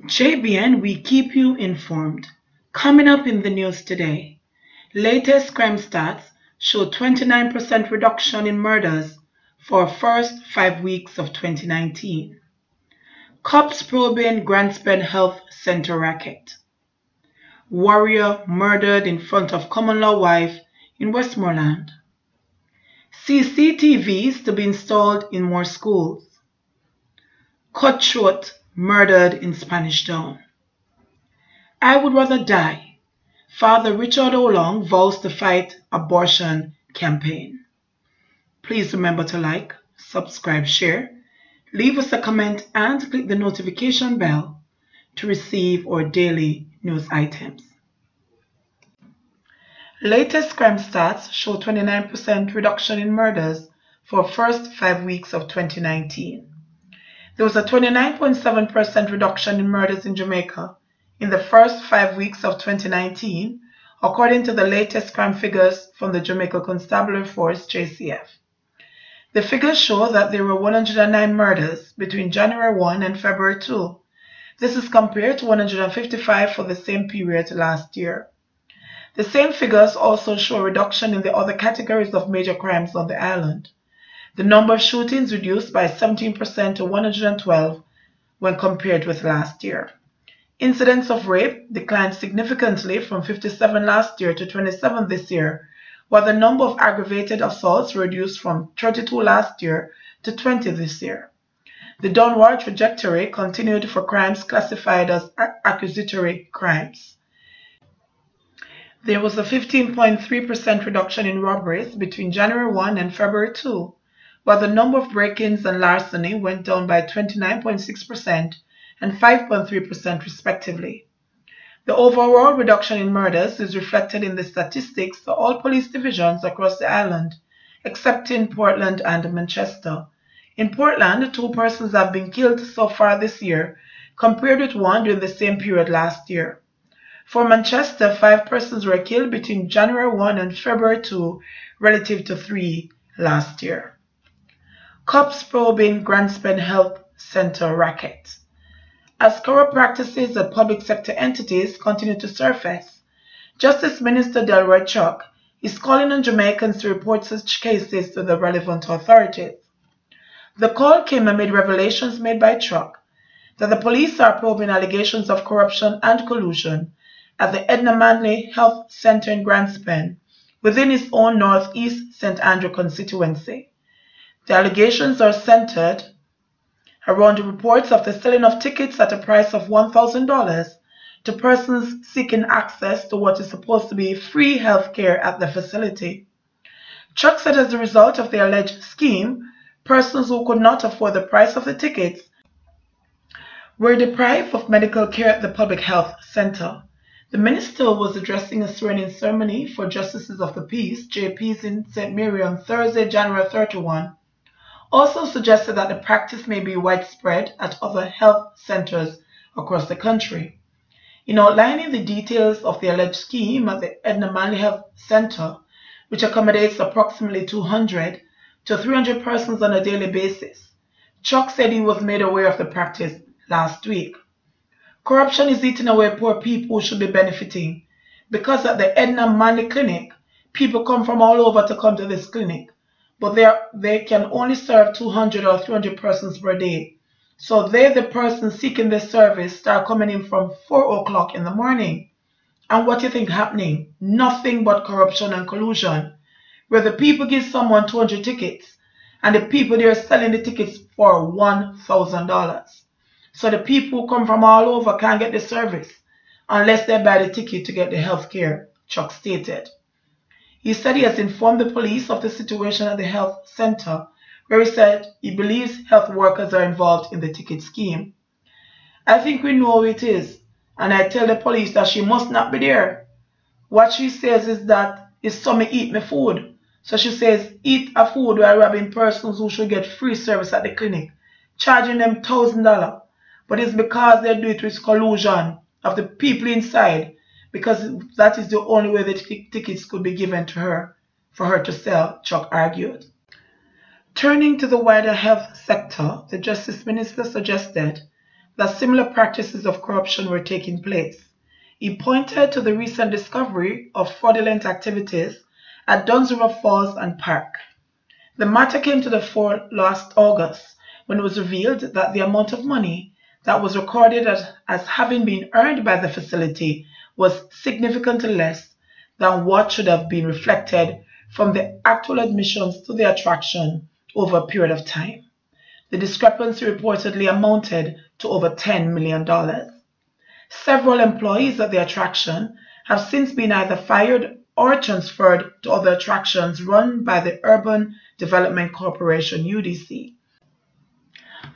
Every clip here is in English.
JBN, we keep you informed. Coming up in the news today, latest crime stats show 29% reduction in murders for first 5 weeks of 2019. Cops probing Grandspend Health Center racket. Warrior murdered in front of common law wife in Westmoreland. CCTVs to be installed in more schools. Cutthroat murdered in Spanish Town. I would rather die. Father Richard Olong vows to fight abortion campaign. Please remember to like, subscribe, share, leave us a comment and click the notification bell to receive our daily news items. Latest crime stats show 29% reduction in murders for first 5 weeks of 2019. There was a 29.7% reduction in murders in Jamaica in the first 5 weeks of 2019, according to the latest crime figures from the Jamaica Constabulary Force, JCF. The figures show that there were 109 murders between January 1 and February 2. This is compared to 155 for the same period last year. The same figures also show a reduction in the other categories of major crimes on the island. The number of shootings reduced by 17% to 112 when compared with last year. Incidents of rape declined significantly from 57 last year to 27 this year, while the number of aggravated assaults reduced from 32 last year to 20 this year. The downward trajectory continued for crimes classified as accusatory crimes. There was a 15.3% reduction in robberies between January 1 and February 2, while the number of break-ins and larceny went down by 29.6% and 5.3% respectively. The overall reduction in murders is reflected in the statistics for all police divisions across the island, except in Portland and Manchester. In Portland, 2 persons have been killed so far this year, compared with 1 during the same period last year. For Manchester, 5 persons were killed between January 1 and February 2, relative to 3 last year. Cops probing Grandspend Health Center racket. As corrupt practices at public sector entities continue to surface, Justice Minister Delroy Chuck is calling on Jamaicans to report such cases to the relevant authorities. The call came amid revelations made by Chuck that the police are probing allegations of corruption and collusion at the Edna Manley Health Center in Grandspend within its own Northeast St. Andrew constituency. The allegations are centered around the reports of the selling of tickets at a price of $1,000 to persons seeking access to what is supposed to be free health care at the facility. Chuck said as a result of the alleged scheme, persons who could not afford the price of the tickets were deprived of medical care at the public health center. The minister was addressing a swearing-in ceremony for Justices of the Peace, JPs, in St. Mary on Thursday, January 31. Also suggested that the practice may be widespread at other health centers across the country. In outlining the details of the alleged scheme at the Edna Manley Health Center, which accommodates approximately 200 to 300 persons on a daily basis, Chuck said he was made aware of the practice last week. Corruption is eating away poor people who should be benefiting, because at the Edna Manley Clinic, people come from all over to come to this clinic, but they can only serve 200 or 300 persons per day. So the persons seeking this service start coming in from 4 o'clock in the morning. And what do you think happening? Nothing but corruption and collusion, where the people give someone 200 tickets and the people there are selling the tickets for $1,000. So the people who come from all over can't get the service unless they buy the ticket to get the health care, Chuck stated. He said he has informed the police of the situation at the health center, where he said he believes health workers are involved in the ticket scheme. I think we know who it is, and I tell the police that she must not be there. What she says is that it's some eat me food. So she says eat a food while robbing persons who should get free service at the clinic, charging them $1,000. But it's because they do it with collusion of the people inside, because that is the only way the tickets could be given to her for her to sell, Chuck argued. Turning to the wider health sector, the Justice Minister suggested that similar practices of corruption were taking place. He pointed to the recent discovery of fraudulent activities at Duns River Falls and Park. The matter came to the fore last August when it was revealed that the amount of money that was recorded as having been earned by the facility was significantly less than what should have been reflected from the actual admissions to the attraction over a period of time. The discrepancy reportedly amounted to over $10 million. Several employees at the attraction have since been either fired or transferred to other attractions run by the Urban Development Corporation (UDC).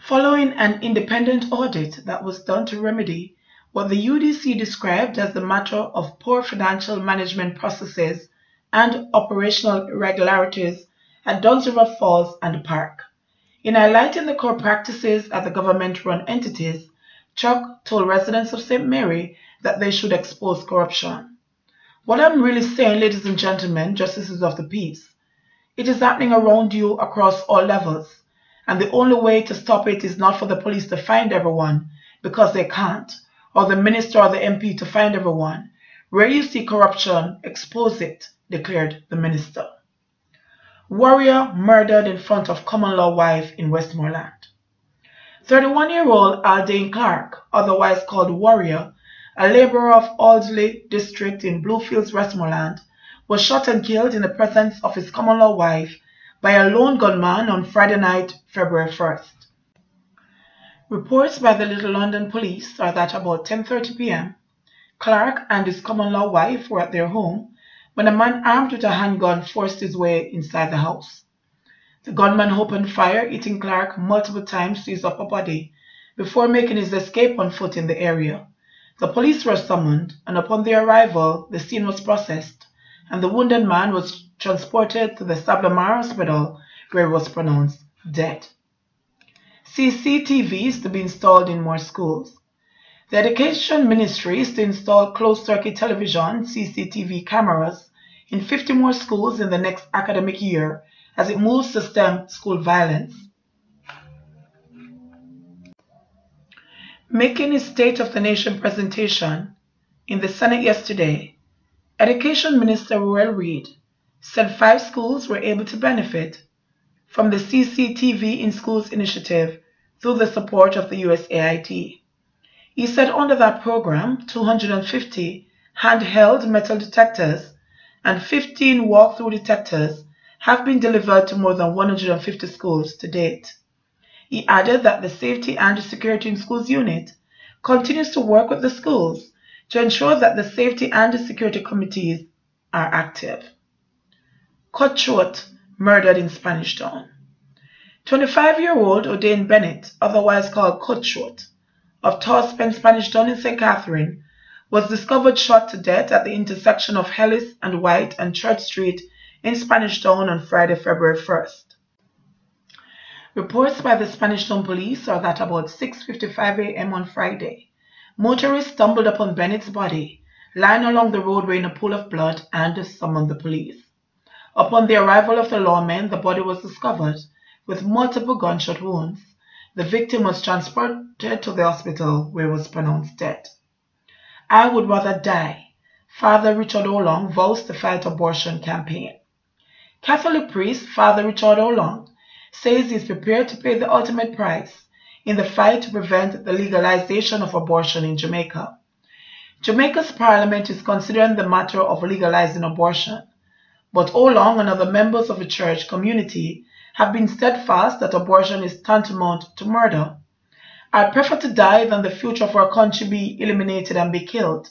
Following an independent audit that was done to remedy what the UDC described as the matter of poor financial management processes and operational irregularities at Duns River Falls and Park. In highlighting the core practices at the government-run entities, Chuck told residents of St. Mary that they should expose corruption. What I'm really saying, ladies and gentlemen, justices of the peace, it is happening around you across all levels, and the only way to stop it is not for the police to find everyone, because they can't, or the minister or the MP to find everyone. Where you see corruption, expose it, declared the minister. Warrior murdered in front of common-law wife in Westmoreland. 31-year-old Aldane Clark, otherwise called Warrior, a laborer of Aldley district in Bluefields Westmoreland, was shot and killed in the presence of his common-law wife by a lone gunman on Friday night, February 1st. Reports by the Little London police are that about 10:30 p.m., Clark and his common-law wife were at their home when a man armed with a handgun forced his way inside the house. The gunman opened fire, hitting Clark multiple times to his upper body before making his escape on foot in the area. The police were summoned, and upon their arrival, the scene was processed, and the wounded man was transported to the Sablamar Hospital, where he was pronounced dead. CCTV is to be installed in more schools. The Education Ministry is to install closed-circuit television (CCTV) cameras in 50 more schools in the next academic year as it moves to stem school violence. Making his State of the Nation presentation in the Senate yesterday, Education Minister Roel Reid said 5 schools were able to benefit from the CCTV in Schools initiative through the support of the USAID. He said under that program, 250 handheld metal detectors and 15 walk-through detectors have been delivered to more than 150 schools to date. He added that the Safety and Security in Schools unit continues to work with the schools to ensure that the safety and security committees are active. Cutthroat murdered in Spanish Town. 25-year-old O'Dane Bennett, otherwise called Cutthroat, of Torspen, Spanish Town in St. Catherine, was discovered shot to death at the intersection of Hellis and White and Church Street in Spanish Town on Friday, February 1st. Reports by the Spanish Town police are that about 6:55 a.m. on Friday, motorists stumbled upon Bennett's body lying along the roadway in a pool of blood and summoned the police. Upon the arrival of the lawmen, the body was discovered with multiple gunshot wounds. The victim was transported to the hospital where he was pronounced dead. I would rather die. Father Richard Olong vows to fight abortion campaign. Catholic priest Father Richard Olong says he is prepared to pay the ultimate price in the fight to prevent the legalization of abortion in Jamaica. Jamaica's parliament is considering the matter of legalizing abortion, but Olong and other members of the church community have been steadfast that abortion is tantamount to murder. I prefer to die than the future of our country be eliminated and be killed.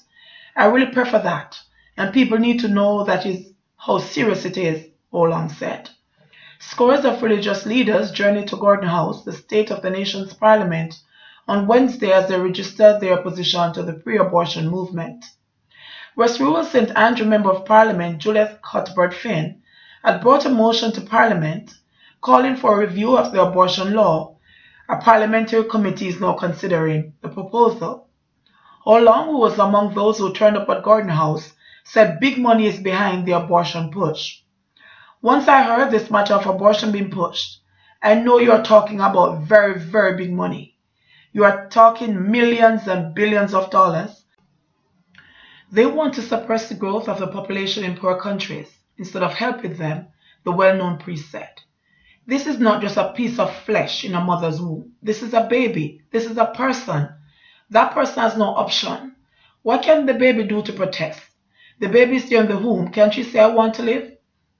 I really prefer that, and people need to know that is how serious it is, Olong said. Scores of religious leaders journeyed to Gordon House, the State of the Nation's parliament, on Wednesday as they registered their opposition to the pre-abortion movement. West Rural St. Andrew Member of Parliament Juliet Cuthbert Finn had brought a motion to Parliament calling for a review of the abortion law. A parliamentary committee is now considering the proposal. Olong, who was among those who turned up at Gordon House, said big money is behind the abortion push. Once I heard this matter of abortion being pushed, I know you're talking about very, very big money. You are talking millions and billions of dollars. They want to suppress the growth of the population in poor countries instead of helping them, the well-known priest said. This is not just a piece of flesh in a mother's womb. This is a baby. This is a person. That person has no option. What can the baby do to protest? The baby is still in the womb. Can't she say, I want to live?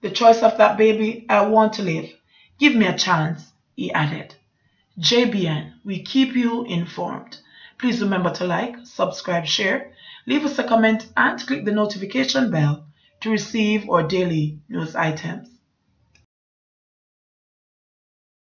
The choice of that baby, I want to live. Give me a chance, he added. JBN, we keep you informed. Please remember to like, subscribe, share, leave us a comment, and click the notification bell to receive our daily news items.